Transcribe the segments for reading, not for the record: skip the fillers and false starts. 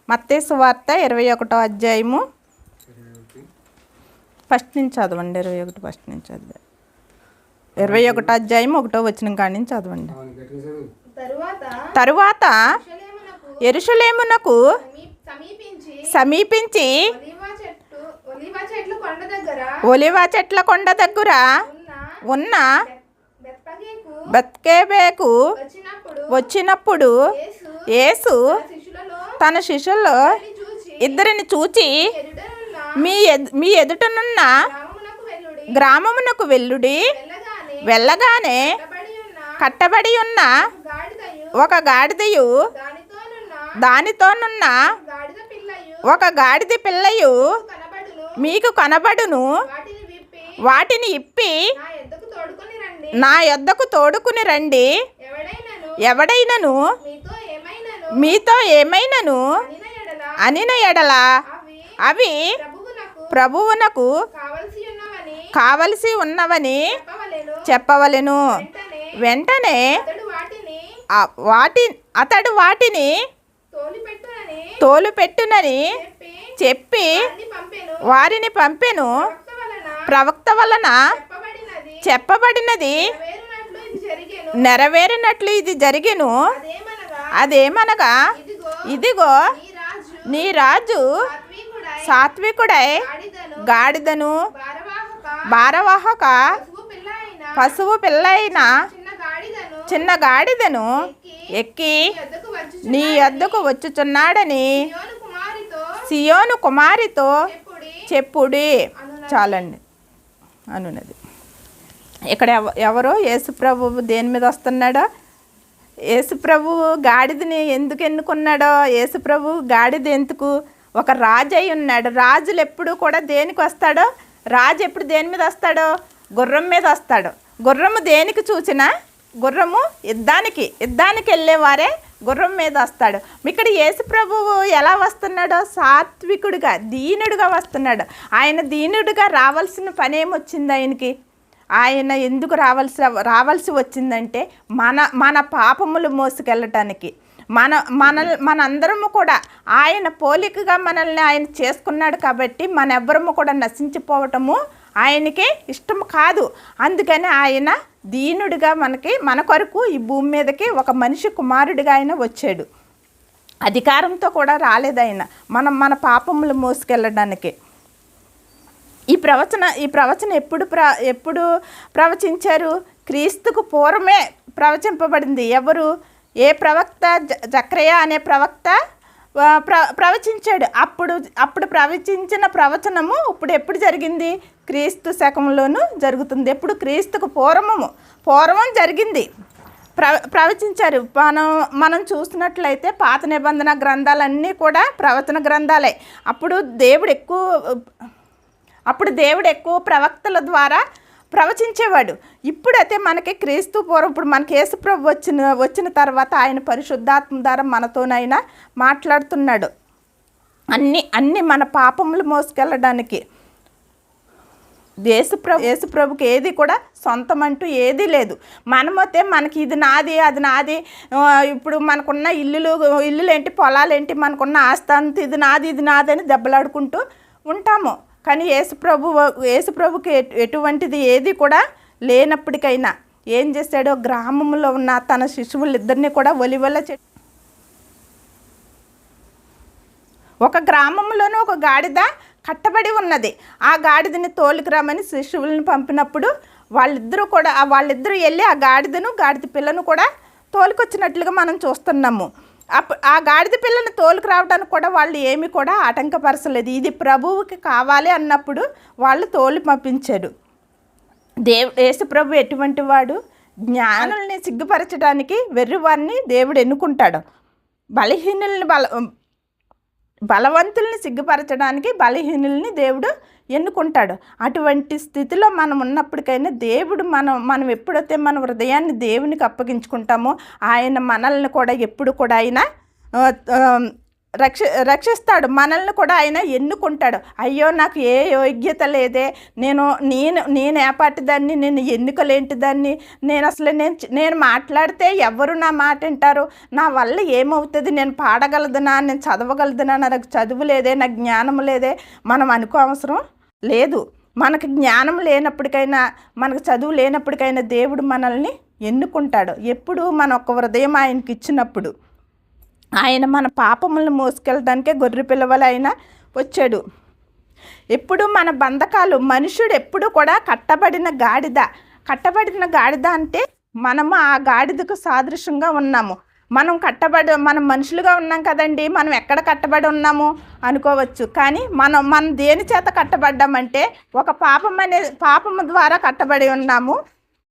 మత్తయి సువార్త 21వ అధ్యాయము ఫస్ట్ నుంచి చదవండి. 21 ఫస్ట్ నుంచి చదవండి. 21 అధ్యాయం 1వ వచనం కాడి నుంచి చదవండి. తరువాత యెరూషలేమునకు సమీపించి ఒలీవ చెట్ల కొండ దగ్గర ఉన్న బెత్ఫగేకు వచ్చినప్పుడు యేసు తన శిష్యుల్లో ఇద్దరిని చూచి మీ ఎదుటనున్న గ్రామమునకు వెళ్ళుడి. వెళ్ళగానే కట్టబడి ఉన్న ఒక గాడిదయు దానితోనున్న ఒక గాడిద పిల్లయు మీకు కనబడును. వాటిని ఇప్పి నా యొద్దకు తోడుకుని రండి. ఎవడైనను మీతో ఏమైనను అనిన ఎడల అవి ప్రభువునకు కావలసి ఉన్నవని చెప్పవలెను. వెంటనే అతడు వాటిని తోలుపెట్టునని చెప్పి వారిని పంపెను. ప్రవక్త వలన చెప్పబడినది నెరవేరినట్లు ఇది జరిగెను. అదేమనగా, ఇదిగో నీ రాజు సాత్వికుడై గాడిదను భారవాహక పశువు పిల్లైన చిన్న గాడిదను ఎక్కి నీ యొద్దకు వచ్చుచున్నాడని సియోను కుమారితో చెప్పుడి. చాలండి అనున్నది. ఇక్కడ ఎవరో యేసుప్రభు దేని మీద వస్తున్నాడో, యేసుప్రభు గాడిదని ఎందుకు ఎన్నుకున్నాడో, యేసుప్రభు గాడిద ఎందుకు, ఒక రాజు అయి ఉన్నాడు. రాజులు ఎప్పుడు కూడా దేనికి వస్తాడో, రాజు ఎప్పుడు దేని మీద వస్తాడో, గుర్రం మీద వస్తాడు. గుర్రము దేనికి చూసినా, గుర్రము యుద్ధానికి వెళ్ళేవారే గుర్రం మీద వస్తాడు. ఇక్కడ యేసుప్రభువు ఎలా వస్తున్నాడో, సాత్వికుడిగా దీనుడిగా వస్తున్నాడు. ఆయన దీనుడిగా రావాల్సిన పని ఏమొచ్చింది ఆయనకి? ఆయన ఎందుకు రావాల్సి వచ్చిందంటే మన పాపములు మోసుకెళ్ళటానికి. మనందరము కూడా ఆయన పోలికగా మనల్ని ఆయన చేసుకున్నాడు కాబట్టి మనెవ్వరము కూడా నశించిపోవటము ఆయనకి ఇష్టం కాదు. అందుకని ఆయన దీనుడిగా మన కొరకు ఈ భూమి మీదకి ఒక మనిషి కుమారుడిగా ఆయన వచ్చాడు. అధికారంతో కూడా రాలేదు ఆయన, మన పాపములు మోసుకెళ్ళడానికి. ఈ ప్రవచన ఎప్పుడు ప్రవచించారు? క్రీస్తుకు పూర్వమే ప్రవచింపబడింది. ఎవరు? ఏ ప్రవక్త? జకర్యా అనే ప్రవక్త ప్రవచించాడు. అప్పుడు ప్రవచించిన ప్రవచనము ఇప్పుడు ఎప్పుడు జరిగింది? క్రీస్తు శకంలోనూ జరుగుతుంది. ఎప్పుడు? క్రీస్తుకు పూర్వం జరిగింది, ప్రవచించారు. మనం చూసినట్లయితే పాత నిబంధన గ్రంథాలన్నీ కూడా ప్రవచన గ్రంథాలే. అప్పుడు దేవుడు ఎక్కువ ప్రవక్తల ద్వారా ప్రవచించేవాడు. ఇప్పుడైతే మనకి క్రీస్తు పూర్వం, ఇప్పుడు మనకి యేసుప్రభు వచ్చిన తర్వాత ఆయన పరిశుద్ధాత్మ ద్వారా మనతోనైనా మాట్లాడుతున్నాడు. అన్ని మన పాపములు మోసుకెళ్ళడానికి. యేసుప్రభుకి ఏది కూడా సొంతం అంటూ ఏదీ లేదు. మనమైతే మనకి ఇది నాది అది నాది, ఇప్పుడు మనకున్న ఇల్లులు ఏంటి, పొలాలేంటి, మనకున్న ఆస్తి అంతా ఇది నాది అని దెబ్బలాడుకుంటూ ఉంటాము. కానీ యేసుప్రభుకి ఎటువంటిది ఏది కూడా లేనప్పటికైనా ఏం చేశాడో, గ్రామంలో ఉన్న తన శిశువులిద్దరిని కూడా ఒలివల ఒక గ్రామంలోనూ ఒక గాడిద కట్టబడి ఉన్నది. ఆ గాడిదని తోలుకురామని శిశువులను పంపినప్పుడు వాళ్ళిద్దరూ వెళ్ళి ఆ గాడిద పిల్లను కూడా తోలుకొచ్చినట్లుగా మనం చూస్తున్నాము. ఆ గాడిద పిల్లని తోలుకు రావడానికి కూడా వాళ్ళు ఏమి కూడా ఆటంకపరచలేదు. ఇది ప్రభువుకి కావాలి అన్నప్పుడు వాళ్ళు తోలు పంపించారు. యేసుప్రభు ఎటువంటి వాడు? జ్ఞానుల్ని సిగ్గుపరచడానికి వెర్రివారిని దేవుడు ఎన్నుకుంటాడు. బలవంతుల్ని సిగ్గుపరచడానికి బలహీనుల్ని దేవుడు ఎన్నుకుంటాడు. అటువంటి స్థితిలో మనం ఉన్నప్పటికైనా దేవుడు మనం ఎప్పుడైతే మన హృదయాన్ని దేవునికి అప్పగించుకుంటామో ఆయన మనల్ని కూడా ఎప్పుడు కూడా ఆయన రక్షిస్తాడు. మనల్ని కూడా ఆయన ఎన్నుకుంటాడు. అయ్యో నాకు ఏ యోగ్యత లేదే, నేను ఏ పాటి దాన్ని, నేను ఎన్నికలేంటి దాన్ని, నేను మాట్లాడితే ఎవరు నా మాట వింటారు, నా వల్ల ఏమవుతుంది, నేను పాడగలదునా, నేను చదవగలదునా, నాకు చదువు లేదే, నాకు జ్ఞానం లేదే మనం అనుకో అవసరం లేదు. మనకు జ్ఞానం లేనప్పటికైనా, మనకు చదువు లేనప్పటికైనా దేవుడు మనల్ని ఎన్నుకుంటాడు. ఎప్పుడు మన ఒక్క హృదయం ఆయనకి ఇచ్చినప్పుడు. ఆయన మన పాపములను మోసుకెళ్ళడానికే గొర్రె పిల్లవల ఆయన వచ్చాడు. ఎప్పుడు మన బంధకాలు, మనుషుడు ఎప్పుడు కూడా కట్టబడిన గాడిద అంటే మనము ఆ గాడిదకు సాదృశ్యంగా ఉన్నాము. మనం మనుషులుగా ఉన్నాం కదండి, మనం ఎక్కడ కట్టబడి ఉన్నాము అనుకోవచ్చు. కానీ మనం దేని చేత కట్టబడ్డామంటే ఒక పాపము ద్వారా కట్టబడి ఉన్నాము,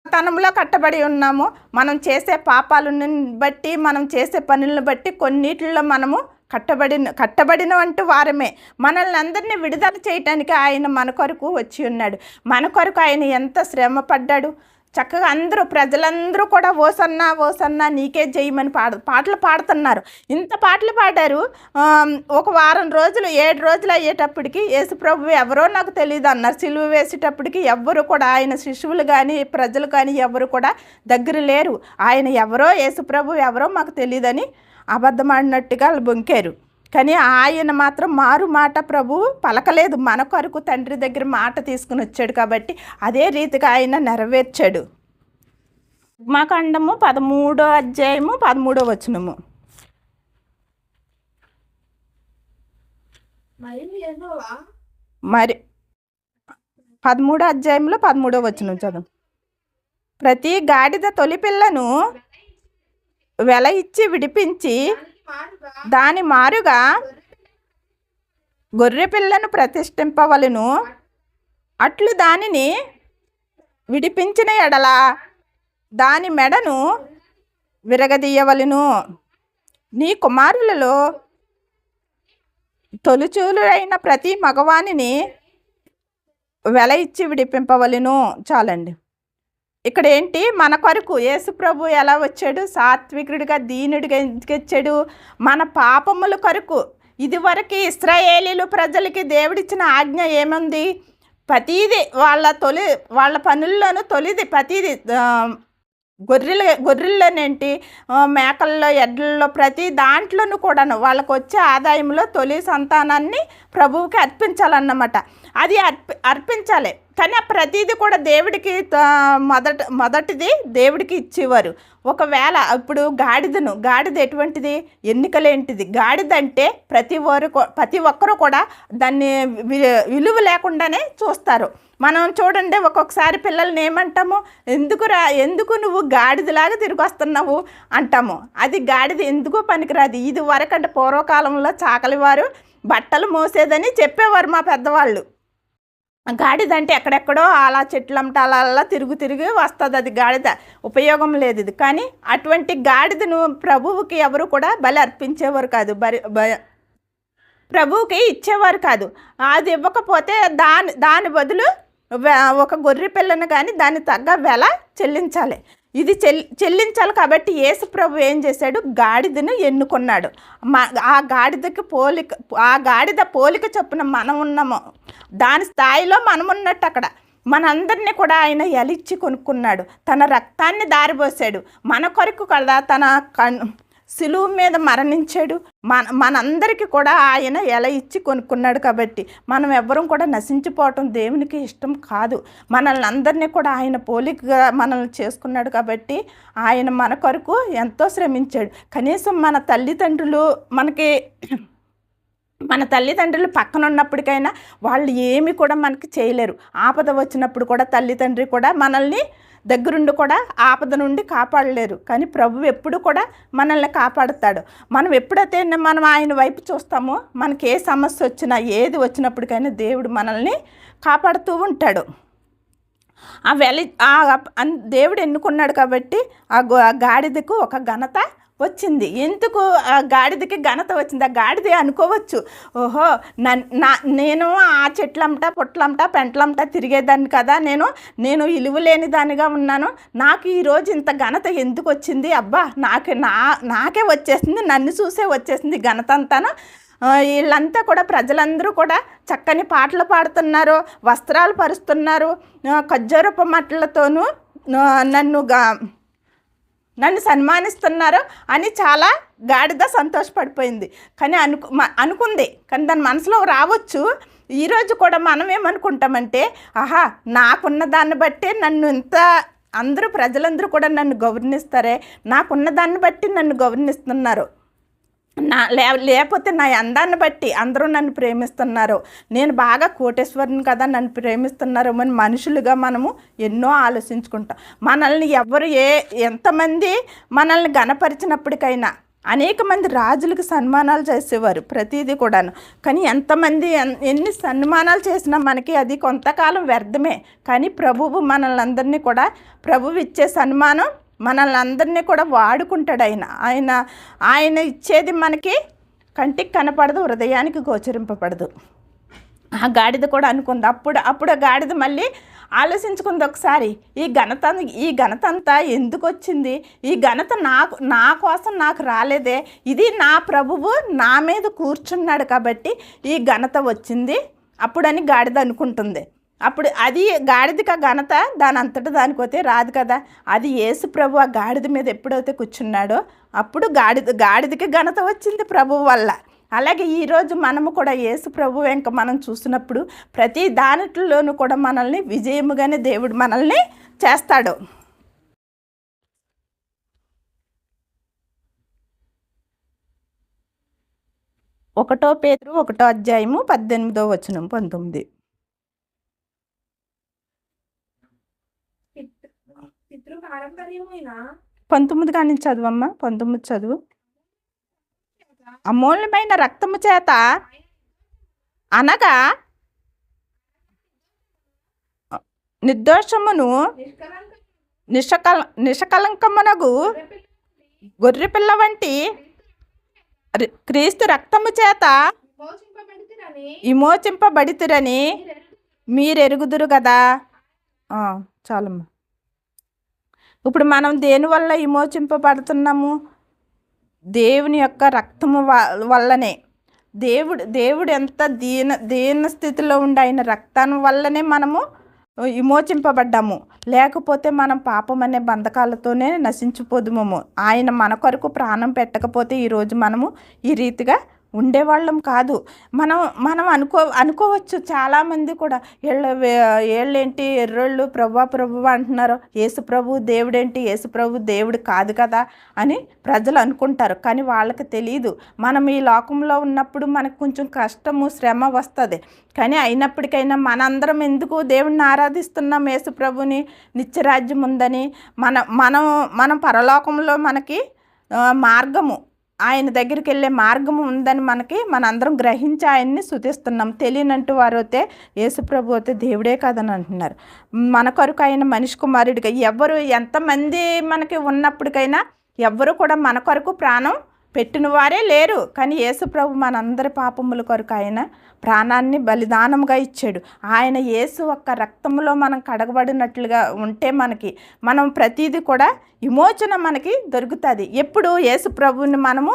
తనంలో కట్టబడి ఉన్నాము. మనం చేసే పాపాలను బట్టి, మనం చేసే పనులను బట్టి కొన్నిటిల్లో మనము కట్టబడిన అంటూ వారమే. మనల్ని అందరినీ విడుదల చేయటానికి ఆయన మన కొరకు వచ్చి ఉన్నాడు. మన కొరకు ఆయన ఎంత శ్రమ పడ్డాడు. చక్కగా ప్రజలందరూ కూడా ఓసన్నా ఓసన్నా నీకే జయమని పాటలు పాడుతున్నారు. ఇంత పాటలు పాడారు. ఒక వారం రోజులు 7 రోజులు అయ్యేటప్పటికి యేసుప్రభు ఎవరో నాకు తెలియదు అన్నారు. సిలువ వేసేటప్పటికి ఎవ్వరు కూడా, ఆయన శిష్యువులు కానీ ప్రజలు కానీ ఎవరు కూడా దగ్గర లేరు. ఆయన ఎవరో, యేసుప్రభు ఎవరో మాకు తెలియదని అబద్ధమాడినట్టుగా వాళ్ళు బొంకారు. కానీ ఆయన మాత్రం మారు మాట ప్రభువు పలకలేదు. మన కొరకు తండ్రి దగ్గర మాట తీసుకుని వచ్చాడు కాబట్టి అదే రీతిగా ఆయన నెరవేర్చాడు. నిర్గమకాండము 13వ అధ్యాయము 13వ వచనము. మరి 13వ అధ్యాయంలో 13వ వచనం చదువు. ప్రతి గాడిద తొలి పిల్లను వెల ఇచ్చి విడిపించి దాని మారుగా గొర్రె పిల్లను ప్రతిష్ఠింపవలను. అట్లు దానిని విడిపించిన ఎడల దాని మెడను విరగదీయవలను. నీ కుమారులలో తొలిచూలుడైన ప్రతి మగవానిని వెల ఇచ్చి విడిపింపవలను. చాలండి. ఇక్కడ ఏంటి, మన కొరకు యేసుప్రభు ఎలా వచ్చాడు? సాత్వికుడిగా, దీనుడిగా ఎందుకు వచ్చాడు? మన పాపముల కొరకు. ఇదివరకు ఇశ్రాయేలీలు ప్రజలకి దేవుడిచ్చిన ఆజ్ఞ ఏముంది? ప్రతీది వాళ్ళ పనుల్లోనూ తొలిది ప్రతీది గొర్రెల్లోనేంటి, మేకల్లో, ఎడ్లలో, ప్రతి దాంట్లోనూ కూడాను వాళ్ళకు వచ్చే ఆదాయంలో తొలి సంతానాన్ని ప్రభువుకి అర్పించాలన్నమాట. అది అర్పించాలి. కానీ ఆ ప్రతిదీ కూడా దేవుడికి మొదటిది దేవుడికి ఇచ్చేవారు. ఒకవేళ ఇప్పుడు గాడిద ఎటువంటిది? ఎన్నికలేంటిది. గాడిద అంటే ప్రతి ఒక్కరూ కూడా దాన్ని విలువ లేకుండానే చూస్తారు. మనం చూడండి, ఒక్కొక్కసారి పిల్లల్ని ఏమంటాము, ఎందుకు నువ్వు గాడిదలాగా తిరిగి వస్తున్నావు అంటాము. అది గాడిద ఎందుకు పనికిరాదు. ఇది వరకంటే పూర్వకాలంలో చాకలి వారు బట్టలు మోసేదని చెప్పేవారు మా పెద్దవాళ్ళు. గాడిద అంటే ఎక్కడెక్కడో అలా చెట్లంట అలా తిరిగి వస్తుంది. అది గాడిద, ఉపయోగం లేదు ఇది. కానీ అటువంటి గాడిదను ప్రభువుకి ఎవరు కూడా బలి అర్పించేవారు కాదు, ప్రభువుకి ఇచ్చేవారు కాదు. అది ఇవ్వకపోతే దాని బదులు ఒక గొర్రె పిల్లను కానీ దాని తగ్గ వెల చెల్లించాలి. ఇది చెల్లించాలి. కాబట్టి యేసు ప్రభు ఏం చేశాడు? గాడిదను ఎన్నుకున్నాడు. ఆ గాడిద పోలిక చొప్పున మనం ఉన్నాము. దాని స్థాయిలో మనం ఉన్నట్టు అక్కడ మనందరినీ కూడా ఆయన ఎలిచ్చి కొనుక్కున్నాడు. తన రక్తాన్ని దారిపోసాడు. మన కొరకు కదా తన సిలువ మీద మరణించాడు. మనందరికీ కూడా ఆయన ఎలా ఇచ్చి కొనుక్కున్నాడు. కాబట్టి మనం ఎవ్వరం కూడా నశించిపోవటం దేవునికి ఇష్టం కాదు. మనల్ని అందరినీ కూడా ఆయన పోలికగా మనల్ని చేసుకున్నాడు. కాబట్టి ఆయన మన కొరకు ఎంతో శ్రమించాడు. కనీసం మన తల్లిదండ్రులు పక్కన ఉన్నప్పటికైనా వాళ్ళు ఏమి కూడా మనకి చేయలేరు. ఆపద వచ్చినప్పుడు కూడా తల్లిదండ్రి కూడా మనల్ని దగ్గరుండి కూడా ఆపద నుండి కాపాడలేరు. కానీ ప్రభు ఎప్పుడు కూడా మనల్ని కాపాడుతాడు. మనం ఎప్పుడైతే మనం ఆయన వైపు చూస్తామో మనకి ఏ సమస్య వచ్చినా ఏది వచ్చినప్పటికైనా దేవుడు మనల్ని కాపాడుతూ ఉంటాడు. దేవుడు ఎన్నుకున్నాడు కాబట్టి ఆ గాడిదకు ఒక ఘనత వచ్చింది. ఎందుకు ఆ గాడిదకి ఘనత వచ్చింది? ఆ గాడిదే అనుకోవచ్చు, ఓహో నేను ఆ చెట్లంట పుట్లంట పెంట్లంట తిరిగేదాన్ని కదా, నేను ఇలువ లేని దానిగా ఉన్నాను, నాకు ఈరోజు ఇంత ఘనత ఎందుకు వచ్చింది? అబ్బా నాకే వచ్చేసింది, నన్ను చూసే వచ్చేసింది ఘనత అంతాను. వీళ్ళంతా కూడా ప్రజలందరూ కూడా చక్కని పాటలు పాడుతున్నారు, వస్త్రాలు పరుస్తున్నారు, ఖర్జూరపు మట్టలతోనూ నన్ను సన్మానిస్తున్నారు అని చాలా గాడిద సంతోషపడిపోయింది. కానీ అనుకుంది, కానీ దాని మనసులో రావచ్చు. ఈరోజు కూడా మనం ఏమనుకుంటామంటే, ఆహా నాకున్న దాన్ని బట్టి నన్ను ఇంత ప్రజలందరూ కూడా నన్ను గౌరవిస్తారే, నాకున్న దాన్ని బట్టి నన్ను గౌరవిస్తున్నారు, లేకపోతే నా అందాన్ని బట్టి అందరూ నన్ను ప్రేమిస్తున్నారు, నేను బాగా కోటేశ్వరుని కదా నన్ను ప్రేమిస్తున్నారు అని మనుషులుగా మనము ఎన్నో ఆలోచించుకుంటాం. మనల్ని ఎంతమంది మనల్ని గణపరిచినప్పటికైనా అనేక మంది రాజులకు సన్మానాలు చేసేవారు ప్రతిదీ కూడాను. కానీ ఎంతమంది ఎన్ని సన్మానాలు చేసినా మనకి అది కొంతకాలం వ్యర్థమే. కానీ ప్రభువు మనల్ని అందరినీ కూడా, ప్రభువు ఇచ్చే సన్మానం మనల్ని అందరినీ కూడా వాడుకుంటాడు. ఆయన ఇచ్చేది మనకి కంటికి కనపడదు, హృదయానికి గోచరింపబడదు. ఆ గాడిద కూడా అనుకుంది. అప్పుడు ఆ గాడిద మళ్ళీ ఆలోచించుకుంది ఒకసారి, ఈ ఘనత అంతా ఎందుకు వచ్చింది? ఈ ఘనత నా కోసం నాకు రాలేదే, ఇది నా ప్రభువు నా మీద కూర్చున్నాడు కాబట్టి ఈ ఘనత వచ్చింది అప్పుడని గాడిద అనుకుంటుంది. అప్పుడు అది గాడిదకి ఆ ఘనత దాని అంతటా దానికోతే రాదు కదా. అది యేసు ప్రభు ఆ గాడిద మీద ఎప్పుడైతే కూర్చున్నాడో అప్పుడు గాడిదకి ఘనత వచ్చింది ప్రభువు వల్ల. అలాగే ఈరోజు మనము కూడా యేసు ప్రభు వెంక మనం చూసినప్పుడు ప్రతి దానిలోనూ కూడా మనల్ని విజయముగానే దేవుడు మనల్ని చేస్తాడు. 1 పేతురు 1 అధ్యాయము 18-19. 19 కానీ చదువమ్మా, 19 చదువు. అమూల్యమైన రక్తము చేత అనగా నిర్దోషమును నిష్కలంకమునగు గొర్రెపిల్ల వంటి క్రీస్తు రక్తము చేత విమోచింపబడితిరని మీరెరుగుదురు కదా. చాలమ్మా. ఇప్పుడు మనం దేనివల్ల విమోచింపబడుతున్నాము? దేవుని యొక్క రక్తము వల్లనే. దేవుడు ఎంత దీన స్థితిలో ఉండి ఆయన రక్తాన్ని వల్లనే మనము విమోచింపబడ్డాము. లేకపోతే మనం పాపం అనే బంధకాలతోనే నశించిపోదుము. ఆయన మన కొరకు ప్రాణం పెట్టకపోతే ఈరోజు మనము ఈ రీతిగా ఉండేవాళ్ళం కాదు. మనం అనుకోవచ్చు, చాలామంది కూడా ఏళ్ళేంటి ఎర్రోళ్ళు ప్రభు అంటున్నారు, యేసు ప్రభు దేవుడేంటి, యేసు ప్రభు దేవుడు కాదు కదా అని ప్రజలు అనుకుంటారు. కానీ వాళ్ళకి తెలియదు, మనం ఈ లోకంలో ఉన్నప్పుడు మనకు కొంచెం కష్టము శ్రమ వస్తుంది. కానీ అయినప్పటికైనా మనందరం ఎందుకు దేవుడిని ఆరాధిస్తున్నాం? యేసు ప్రభుని నిత్యరాజ్యం ఉందని, మనం పరలోకంలో మనకి మార్గము, ఆయన దగ్గరికి వెళ్ళే మార్గము ఉందని మనందరం గ్రహించి ఆయన్ని స్తుతిస్తున్నాం. తెలియనంటూ వారు అయితే యేసు ప్రభు అయితే దేవుడే కాదని అంటున్నారు. మన కొరకు ఆయన మనిషి కుమారుడిగా ఎంతమంది మనకి ఉన్నప్పటికైనా ఎవ్వరు కూడా మన కొరకు ప్రాణం పెట్టిన వారే లేరు. కానీ యేసు ప్రభు మనందరి పాపముల కొరకు ఆయన ప్రాణాన్ని బలిదానంగా ఇచ్చాడు. ఆయన యేసు ఒక్క రక్తంలో మనం కడగబడినట్లుగా ఉంటే మనం ప్రతిదీ కూడా విమోచన మనకి దొరుకుతుంది. ఎప్పుడు యేసు ప్రభువుని మనము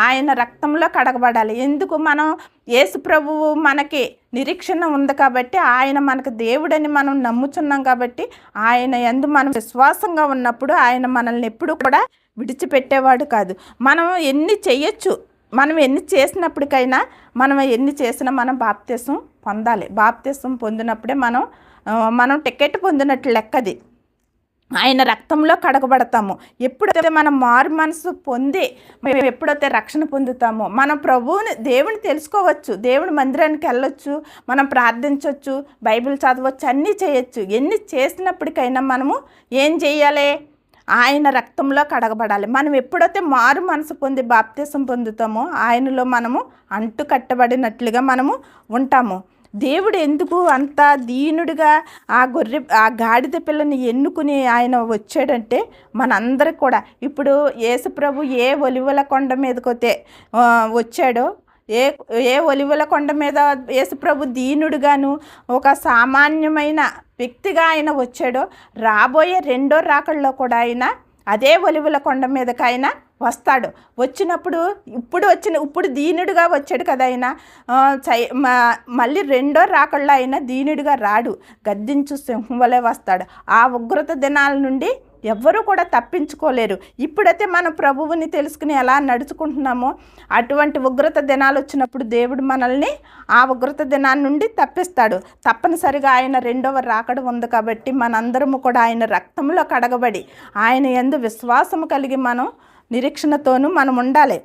ఆయన రక్తంలో కడగబడాలి. ఎందుకు? మనం యేసు ప్రభువు మనకి నిరీక్షణ ఉంది కాబట్టి, ఆయన మనకు దేవుడని మనం నమ్ముచున్నాం కాబట్టి, ఆయన యందు మనం విశ్వాసంగా ఉన్నప్పుడు ఆయన మనల్ని ఎప్పుడు కూడా విడిచిపెట్టేవాడు కాదు. మనం ఎన్ని చేయొచ్చు, మనం ఎన్ని చేసినప్పటికైనా ఎన్ని చేసినా మనం బాప్తిసం పొందాలి. బాప్తిసం పొందినప్పుడే మనం టికెట్ పొందినట్లు లెక్కది. ఆయన రక్తంలో కడగబడతాము. ఎప్పుడైతే మనం మారు మనసు పొంది ఎప్పుడైతే రక్షణ పొందుతామో మనం దేవుని తెలుసుకోవచ్చు, దేవుని మందిరానికి వెళ్ళొచ్చు, మనం ప్రార్థించవచ్చు, బైబిల్ చదవచ్చు, అన్నీ చేయొచ్చు. ఎన్ని చేసినప్పటికైనా మనము ఏం చేయాలి? ఆయన రక్తంలో కడగబడాలి. మనం ఎప్పుడైతే మారు మనసు పొంది బాప్తిసం పొందుతామో ఆయనలో మనము అంటు కట్టబడినట్లుగా మనము ఉంటాము. దేవుడు ఎందుకు అంత దీనుడిగా ఆ గాడిద పిల్లని ఎన్నుకుని ఆయన వచ్చాడంటే మనందరికి కూడా ఇప్పుడు యేసుప్రభు ఏ ఒలివల కొండ మీదకొతే వచ్చాడో, ఏ ఒలివల కొండ మీద యేసుప్రభు దీనుడుగాను ఒక సామాన్యమైన వ్యక్తిగా ఆయన వచ్చాడో, రాబోయే రెండో రాకడలో కూడా ఆయన అదే ఒలివల కొండ మీదకి ఆయన వస్తాడు. వచ్చినప్పుడు ఇప్పుడు దీనుడిగా వచ్చాడు కదా ఆయన, మళ్ళీ రెండో రాకడలో ఆయన దీనుడిగా రాడు, గద్దించు సింహం వలె వస్తాడు. ఆ ఉగ్రత దినాల నుండి ఎవ్వరూ కూడా తప్పించుకోలేరు. ఇప్పుడైతే మనం ప్రభువుని తెలుసుకుని ఎలా నడుచుకుంటున్నామో అటువంటి ఉగ్రత దినాలు వచ్చినప్పుడు దేవుడు మనల్ని ఆ ఉగ్రత దినాన్ని నుండి తప్పిస్తాడు. తప్పనిసరిగా ఆయన రెండవ రాకడ ఉంది కాబట్టి మనందరము కూడా ఆయన రక్తంలో కడగబడి ఆయన యందు విశ్వాసము కలిగి మనం నిరీక్షణతోనూ మనం ఉండాలి.